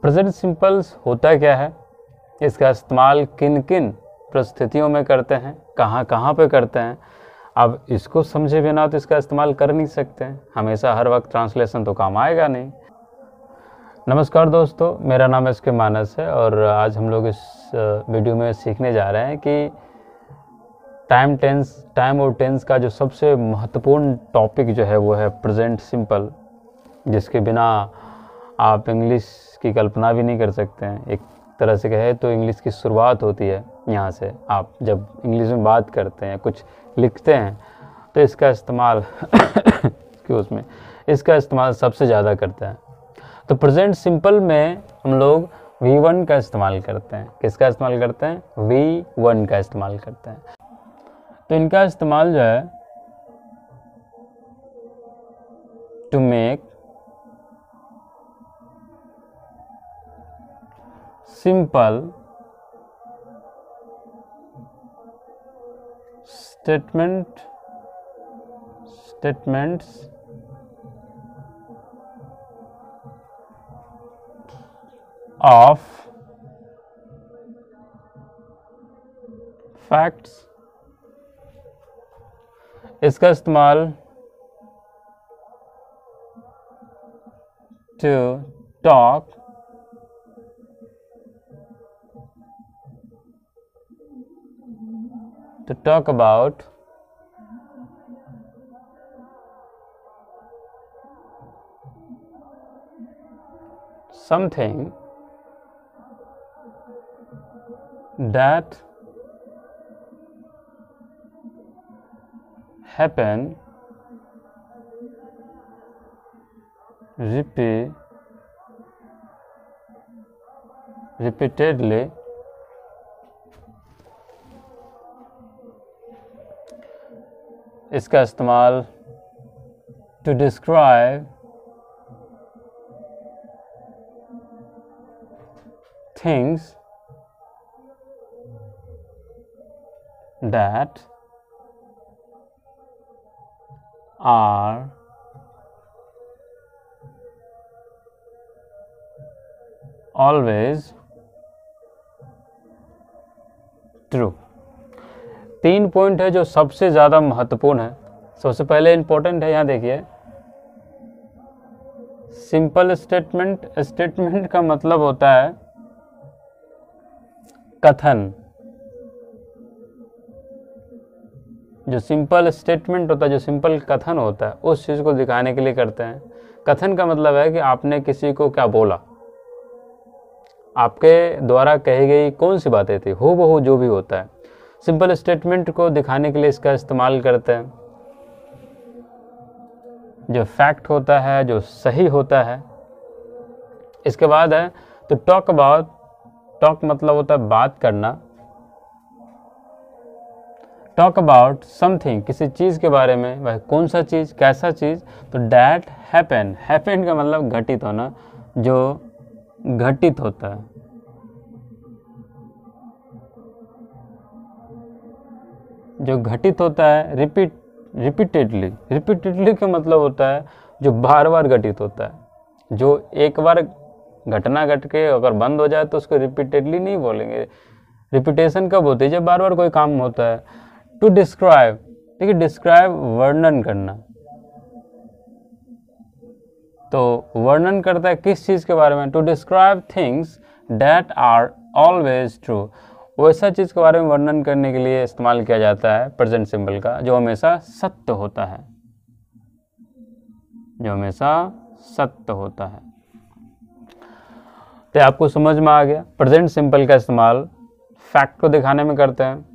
Present symbols होता क्या है, इसका इस्तेमाल किन किन परिस्थितियों में करते हैं, कहाँ कहाँ पे करते हैं। अब इसको समझे बिना तो इसका इस्तेमाल कर नहीं सकते हैं। हमेशा हर वक्त ट्रांसलेशन तो काम आएगा नहीं। नमस्कार दोस्तों, मेरा नाम एस के मानस है और आज हम लोग इस वीडियो में सीखने जा रहे हैं कि टाइम और टेंस का जो सबसे महत्वपूर्ण टॉपिक जो है वो है प्रेजेंट सिंपल, जिसके बिना आप इंग्लिश की कल्पना भी नहीं कर सकते हैं। एक तरह से कहे तो इंग्लिश की शुरुआत होती है यहाँ से। आप जब इंग्लिश में बात करते हैं, कुछ लिखते हैं, तो इसका इस्तेमाल इसका इस्तेमाल सबसे ज़्यादा करते हैं। तो प्रेजेंट सिंपल में हम लोग V1 का इस्तेमाल करते हैं। किसका इस्तेमाल करते हैं? V1 का इस्तेमाल करते हैं। तो इनका इस्तेमाल जो है to make simple statements of facts। इसका इस्तेमाल to talk about something that happen repeatedly इसका इस्तेमाल to describe things that are always true। 3 point है जो सबसे ज़्यादा महत्वपूर्ण है। सबसे पहले इम्पोर्टेंट है, यहाँ देखिए, सिंपल स्टेटमेंट का मतलब होता है कथन। जो सिंपल स्टेटमेंट होता है, जो सिंपल कथन होता है, उस चीज़ को दिखाने के लिए करते हैं। कथन का मतलब है कि आपने किसी को क्या बोला, आपके द्वारा कही गई कौन सी बातें थी, हूबहू जो भी होता है। सिंपल स्टेटमेंट को दिखाने के लिए इसका इस्तेमाल करते हैं। जो फैक्ट होता है, जो सही होता है। इसके बाद है तो टॉक मतलब होता है बात करना। टॉक अबाउट समथिंग, किसी चीज़ के बारे में। वह कौन सा चीज़, कैसा चीज़? तो डैट हैपन का मतलब घटित होना, जो घटित होता है। जो घटित होता है रिपीटेडली का मतलब होता है जो बार बार घटित होता है। जो एक बार घटना घट के अगर बंद हो जाए तो उसको रिपीटेडली नहीं बोलेंगे। रिपीटेशन कब होती है? जब बार बार कोई काम होता है। टू डिस्क्राइब, ठीक है, डिस्क्राइब वर्णन करना। तो वर्णन करता है किस चीज़ के बारे में? To describe things that are always true. वैसा चीज़ के बारे में वर्णन करने के लिए इस्तेमाल किया जाता है प्रेजेंट सिंपल का, जो हमेशा सत्य होता है। जो हमेशा सत्य होता है। तो आपको समझ में आ गया, प्रेजेंट सिंपल का इस्तेमाल फैक्ट को दिखाने में करते हैं।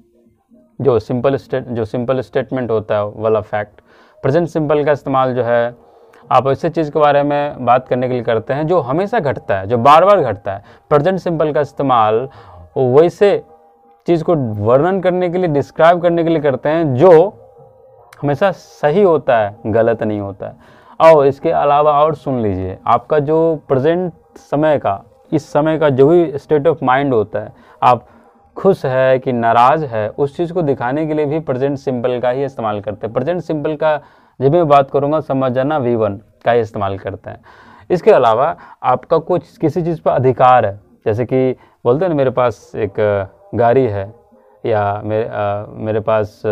जो सिंपल स्टेटमेंट होता है वाला फैक्ट। प्रेजेंट सिंपल का इस्तेमाल जो है आप ऐसे चीज़ के बारे में बात करने के लिए करते हैं जो हमेशा घटता है, जो बार बार घटता है। प्रेजेंट सिंपल का इस्तेमाल वैसे चीज़ को वर्णन करने के लिए, डिस्क्राइब करने के लिए करते हैं जो हमेशा सही होता है, गलत नहीं होता है। और इसके अलावा और सुन लीजिए, आपका जो प्रेजेंट समय का, इस समय का जो भी स्टेट ऑफ माइंड होता है, आप खुश है कि नाराज़ है, उस चीज़ को दिखाने के लिए भी प्रेजेंट सिंपल का ही इस्तेमाल करते हैं। प्रेजेंट सिंपल का जब मैं बात करूँगा समझ जाना V1 का ही इस्तेमाल करते हैं। इसके अलावा आपका कुछ किसी चीज़ पर अधिकार है, जैसे कि बोलते हैं ना मेरे पास एक गाड़ी है या मेरे पास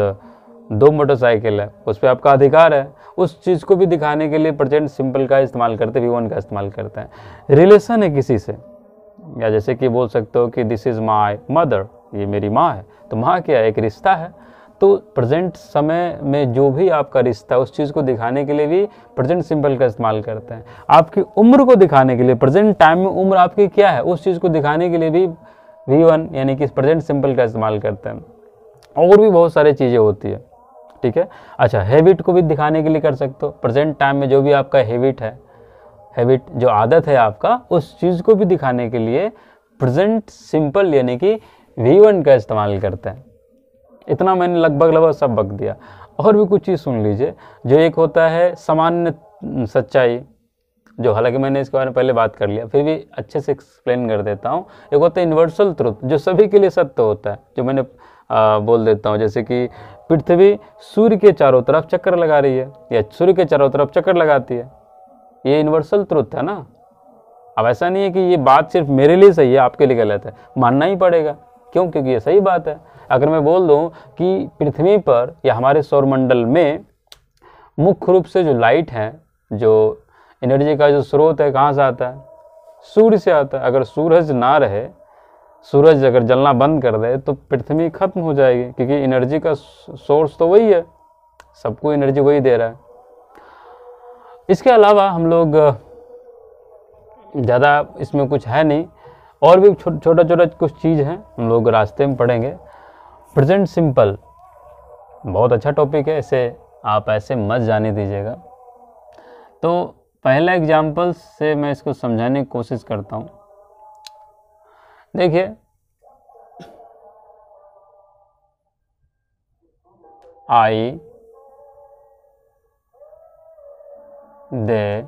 2 मोटरसाइकिल है, उस पर आपका अधिकार है। उस चीज़ को भी दिखाने के लिए प्रेजेंट सिंपल का इस्तेमाल करते हैं, V1 का इस्तेमाल करते हैं। रिलेशन है किसी से, या जैसे कि बोल सकते हो कि दिस इज़ माई मदर, ये मेरी माँ है, तो माँ क्या है, एक रिश्ता है। तो प्रेजेंट समय में जो भी आपका रिश्ता है उस चीज़ को दिखाने के लिए भी प्रेजेंट सिंपल का इस्तेमाल करते हैं। आपकी उम्र को दिखाने के लिए, प्रेजेंट टाइम में उम्र आपकी क्या है उस चीज़ को दिखाने के लिए भी V1 यानी कि प्रेजेंट सिंपल का इस्तेमाल करते हैं। और भी बहुत सारी चीज़ें होती है, ठीक है। अच्छा, हैबिट को भी दिखाने के लिए कर सकते हो, प्रेजेंट टाइम में जो भी आपका हैबिट जो आदत है आपका, उस चीज़ को भी दिखाने के लिए प्रेजेंट सिंपल यानी कि V1 का इस्तेमाल करते हैं। इतना मैंने लगभग सब बक दिया। और भी कुछ चीज़ सुन लीजिए, जो एक होता है सामान्य सच्चाई, जो हालांकि मैंने इसके बारे में पहले बात कर लिया, फिर भी अच्छे से एक्सप्लेन कर देता हूँ। एक होता है यूनिवर्सल ट्रुथ, जो सभी के लिए सत्य होता है, जो मैंने बोल देता हूँ, जैसे कि पृथ्वी सूर्य के चारों तरफ चक्कर लगा रही है या सूर्य के चारों तरफ चक्कर लगाती है, ये यूनिवर्सल ट्रुथ है ना। अब ऐसा नहीं है कि ये बात सिर्फ मेरे लिए सही है, आपके लिए गलत है, मानना ही पड़ेगा। क्यों? क्योंकि ये सही बात है। अगर मैं बोल दूं कि पृथ्वी पर या हमारे सौरमंडल में मुख्य रूप से जो लाइट है, जो एनर्जी का जो स्रोत है, कहाँ से आता है? सूर्य से आता है। अगर सूरज ना रहे, सूरज अगर जलना बंद कर दे तो पृथ्वी खत्म हो जाएगी, क्योंकि एनर्जी का सोर्स तो वही है, सबको एनर्जी वही दे रहा है। इसके अलावा हम लोग ज़्यादा इसमें कुछ है नहीं, और भी छोटा छोटा कुछ चीज़ हैं, हम लोग रास्ते में पढ़ेंगे। प्रेजेंट सिंपल बहुत अच्छा टॉपिक है, इसे आप ऐसे मत जाने दीजिएगा। तो पहला एग्जाम्पल से मैं इसको समझाने की कोशिश करता हूँ। देखिए, आई, दे,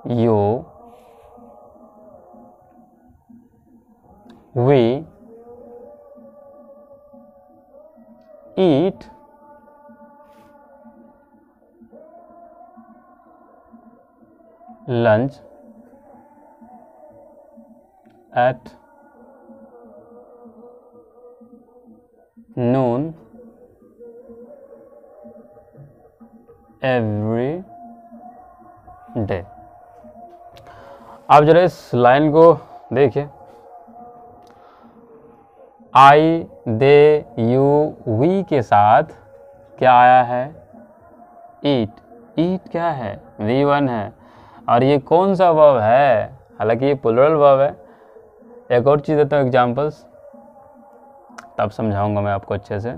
you, we eat lunch at noon every day। आप जरा इस लाइन को देखिए, आई, दे, यू, वी के साथ क्या आया है? ईट। ईट क्या है? V1 है। और ये कौन सा वर्ब है? हालांकि ये प्लूरल वर्ब है। एक और चीज़ देता हूँ एग्जाम्पल्स, तब समझाऊंगा मैं आपको अच्छे से।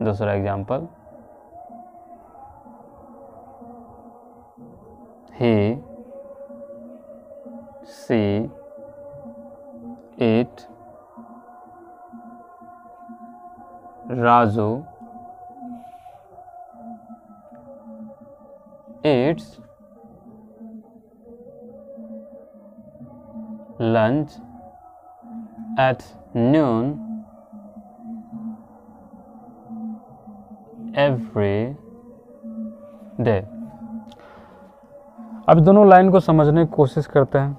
दूसरा example, he, she, it, Raju eats lunch at noon every day। अब दोनों लाइन को समझने की कोशिश करते हैं।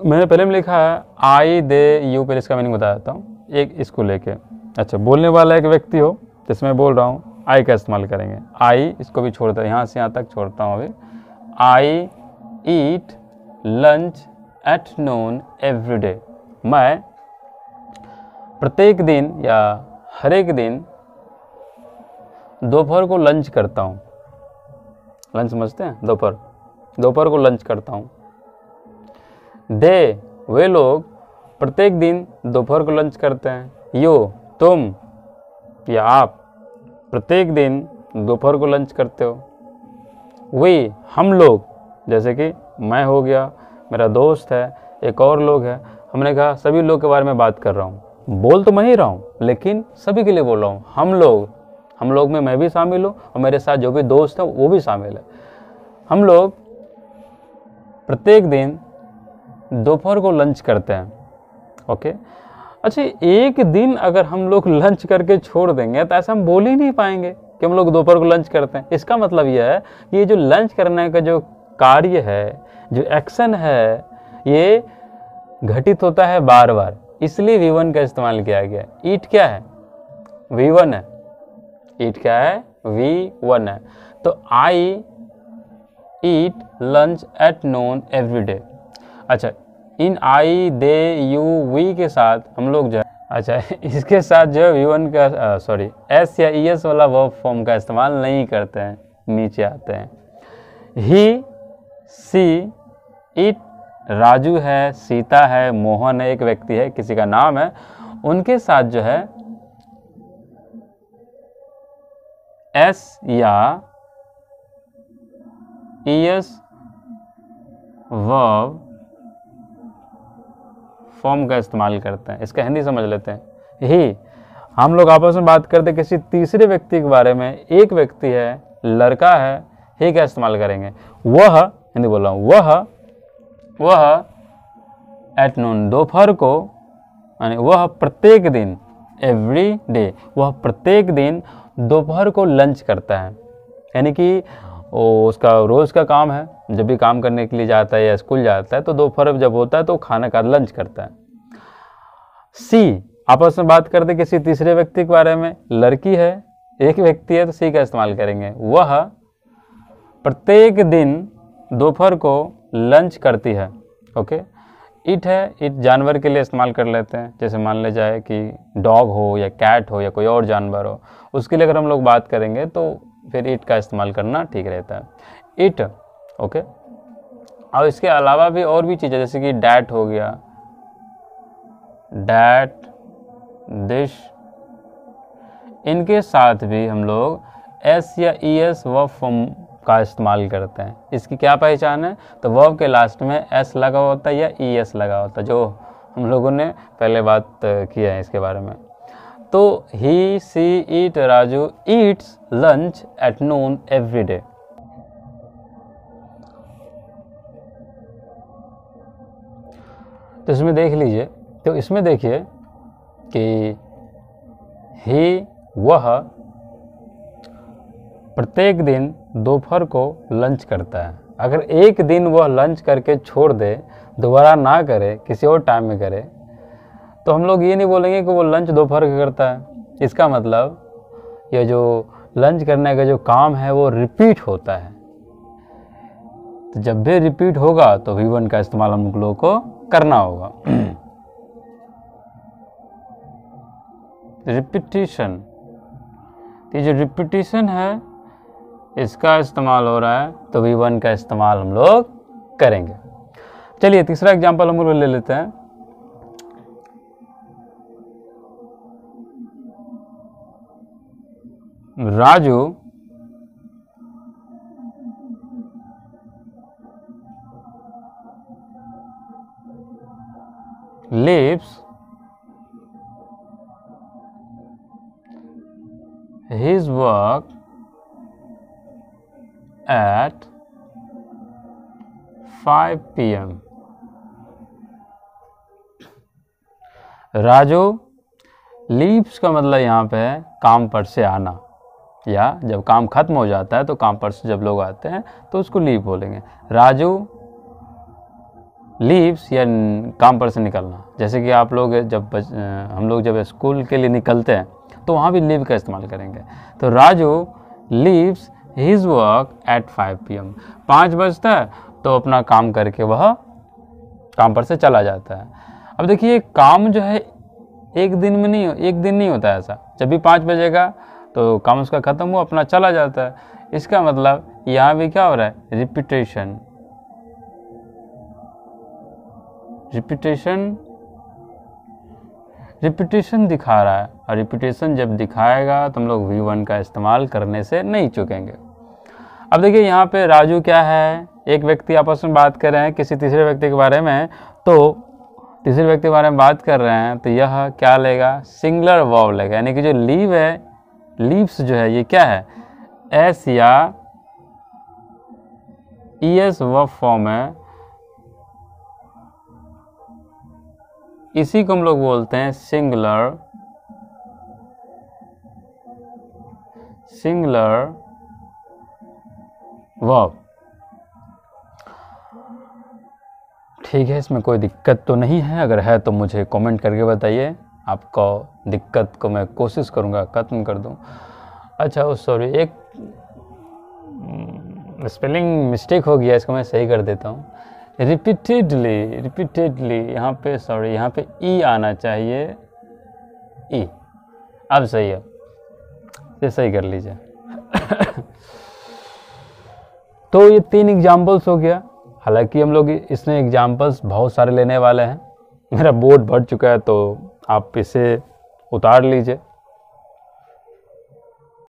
मैंने पहले में लिखा है आई, दे, यू, पहले इसका मीनिंग बता देता हूँ, एक इसको लेके। अच्छा, बोलने वाला एक व्यक्ति हो, जैसे मैं बोल रहा हूँ, आई का इस्तेमाल करेंगे। आई, इसको भी छोड़ता है, यहाँ से यहाँ तक छोड़ता हूँ अभी। I eat lunch at noon every day. मैं प्रत्येक दिन या हर एक दिन दोपहर को लंच करता हूँ। लंच समझते हैं? दोपहर को लंच करता हूँ। दे, वे लोग प्रत्येक दिन दोपहर को लंच करते हैं। यू, तुम या आप प्रत्येक दिन दोपहर को लंच करते हो। वी, हम लोग, जैसे कि मैं हो गया, मेरा दोस्त है, एक और लोग है। हमने कहा सभी लोग के बारे में बात कर रहा हूँ। बोल तो मैं ही रहा हूँ, लेकिन सभी के लिए बोल रहा हूँ। हम लोग में मैं भी शामिल हूँ और मेरे साथ जो भी दोस्त हैं वो भी शामिल है। हम लोग प्रत्येक दिन दोपहर को लंच करते हैं। ओके, अच्छा, एक दिन अगर हम लोग लंच करके छोड़ देंगे तो ऐसा हम बोल ही नहीं पाएंगे। कि हम लोग दोपहर को लंच करते हैं। इसका मतलब यह है कि ये जो लंच करने का जो कार्य है, जो एक्शन है, ये घटित होता है बार बार, इसलिए V1 का इस्तेमाल किया गया। ईट क्या है? V1 है। ईट क्या है? V1 है। तो I eat lunch at noon every day. अच्छा, इन आई, दे, यू, वी के साथ हम लोग जो है, अच्छा इसके साथ जो है V1 का सॉरी एस या ES वाला वर्ब फॉर्म का इस्तेमाल नहीं करते हैं, नीचे आते हैं। ही, सी, इट, राजू है, सीता है, मोहन है, एक व्यक्ति है, किसी का नाम है, उनके साथ जो है एस या ES वर्ब फॉर्म का इस्तेमाल करते हैं। इसका हिंदी समझ लेते हैं। ही, हम लोग आपस में बात करते किसी तीसरे व्यक्ति के बारे में, एक व्यक्ति है, लड़का है, ही का इस्तेमाल करेंगे। वह, हिंदी बोल रहा हूँ, वह एट नून, दोपहर को, यानी वह प्रत्येक दिन, एवरी डे, वह प्रत्येक दिन दोपहर को लंच करता है। यानी कि उसका रोज़ का काम है, जब भी काम करने के लिए जाता है या स्कूल जाता है तो दोपहर जब होता है तो खाना का लंच करता है। सी, आपस में बात करते किसी तीसरे व्यक्ति के बारे में, लड़की है, एक व्यक्ति है, तो सी का इस्तेमाल करेंगे। वह प्रत्येक दिन दोपहर को लंच करती है। ओके। इट है, इट जानवर के लिए इस्तेमाल कर लेते हैं, जैसे मान ले जाए कि डॉग हो या कैट हो या कोई और जानवर हो, उसके लिए अगर हम लोग बात करेंगे तो फिर इट का इस्तेमाल करना ठीक रहता है। It, okay. और इसके अलावा भी और भी चीज़ें, जैसे कि डैट हो गया, डैट, दिश, इनके साथ भी हम लोग एस या ES वर्ब फॉर्म का इस्तेमाल करते हैं। इसकी क्या पहचान है? तो वर्ब के लास्ट में एस लगा होता है या ES लगा होता है, जो हम लोगों ने पहले बात किया है इसके बारे में। तो he, she, it, Raju eats lunch at noon every day. तो इसमें देख लीजिए, तो इसमें देखिए कि ही, वह प्रत्येक दिन दोपहर को लंच करता है। अगर एक दिन वह लंच करके छोड़ दे, दोबारा ना करे, किसी और टाइम में करे, तो हम लोग ये नहीं बोलेंगे कि वो लंच दोपहर का करता है। इसका मतलब ये जो लंच करने का जो काम है वो रिपीट होता है। तो जब भी रिपीट होगा तो V1 का इस्तेमाल हम लोगों को करना होगा। रिपीटिशन, ये जो रिपीटिशन है इसका इस्तेमाल हो रहा है, तो V1 का इस्तेमाल हम लोग करेंगे। चलिए तीसरा एग्जांपल हम लोग ले लेते हैं। Raju leaves his work at 5 PM. Raju leaves का मतलब यहाँ पे है काम पर से आना, या जब काम खत्म हो जाता है तो काम पर से जब लोग आते हैं तो उसको लीव बोलेंगे। राजू लीव्स या काम पर से निकलना, जैसे कि आप लोग जब हम लोग जब स्कूल के लिए निकलते हैं तो वहाँ भी लीव का इस्तेमाल करेंगे। तो Raju leaves his work at 5 PM। 5 बजता है तो अपना काम करके वह काम पर से चला जाता है। अब देखिए काम जो है एक दिन नहीं होता है ऐसा। जब भी 5 बजेगा तो काम उसका ख़त्म हुआ, अपना चला जाता है। इसका मतलब यहाँ भी क्या हो रहा है? रिपीटेशन। रिपीटेशन दिखा रहा है, और रिपीटेशन जब दिखाएगा तो हम लोग V1 का इस्तेमाल करने से नहीं चूकेंगे। अब देखिए यहाँ पे राजू क्या है, एक व्यक्ति आपस में बात कर रहे हैं किसी तीसरे व्यक्ति के बारे में, तो तीसरे व्यक्ति के बारे में बात कर रहे हैं तो यह क्या लेगा? सिंगुलर वर्ब लेगा। यानी कि जो लीव है, लीव्स जो है ये क्या है? एस या ES वर्ब फॉर्म है। इसी को हम लोग बोलते हैं सिंगुलर वर्ब। ठीक है, इसमें कोई दिक्कत तो नहीं है, अगर है तो मुझे कमेंट करके बताइए, आपको दिक्कत को मैं कोशिश करूँगा ख़त्म कर दूँ। अच्छा वो सॉरी, एक स्पेलिंग मिस्टेक हो गया, इसको मैं सही कर देता हूँ। रिपीटेडली यहाँ पे सॉरी, यहाँ पे ई आना चाहिए, ई। अब सही है, ये सही कर लीजिए। तो ये 3 एग्जाम्पल्स हो गया। हालांकि हम लोग इसमें एग्जाम्पल्स बहुत सारे लेने वाले हैं, मेरा बोर्ड भर चुका है, तो आप इसे उतार लीजिए।